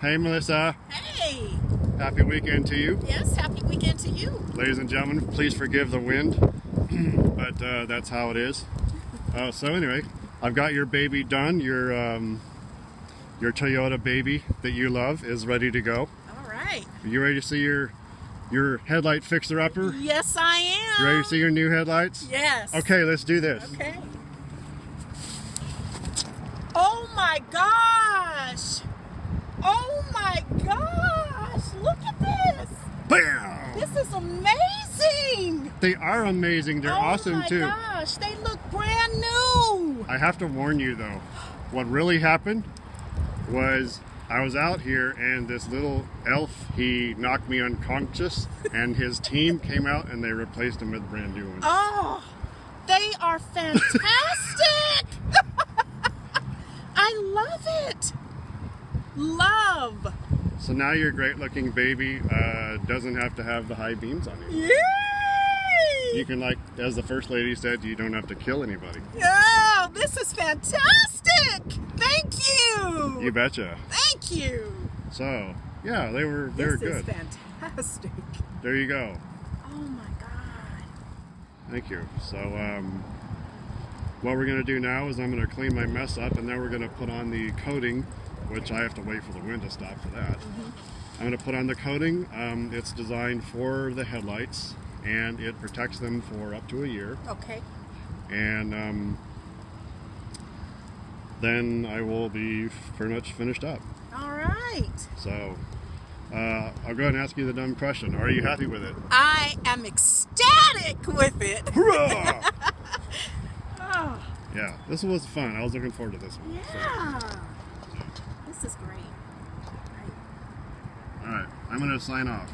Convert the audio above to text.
Hey Melissa, Hey! happy weekend to you. Yes, happy weekend to you. Ladies and gentlemen, please forgive the wind, but that's how it is. So anyway, I've got your baby done. Your Toyota baby that you love is ready to go. All right. Are you ready to see your headlight fixer-upper? Yes, I am. You ready to see your new headlights? Yes. Okay, let's do this. Okay. Oh my gosh! Oh my gosh! Look at this! Bam! This is amazing! They are amazing. They're awesome too. Oh my gosh, they look brand new! I have to warn you though, what really happened was I was out here and this little elf, he knocked me unconscious and his team came out and they replaced him with brand new ones. Oh, they are fantastic! I love it! Love! So now your great looking baby doesn't have to have the high beams on you. Yay! You can, like, as the first lady said, you don't have to kill anybody. Oh, this is fantastic! Thank you! You betcha. Thank you! So, yeah, they were good. This is fantastic. There you go. Oh my God. Thank you. So, what we're going to do now is I'm going to clean my mess up and then we're going to put on the coating, which I have to wait for the wind to stop for that. I'm going to put on the coating. It's designed for the headlights and it protects them for up to a year. Okay. And then I will be pretty much finished up. All right. So I'll go ahead and ask you the dumb question. Are you happy with it? I am ecstatic with it. Hurrah! Oh, Yeah, this was fun. I was looking forward to this one. yeah. This is great. All right, I'm going to sign off.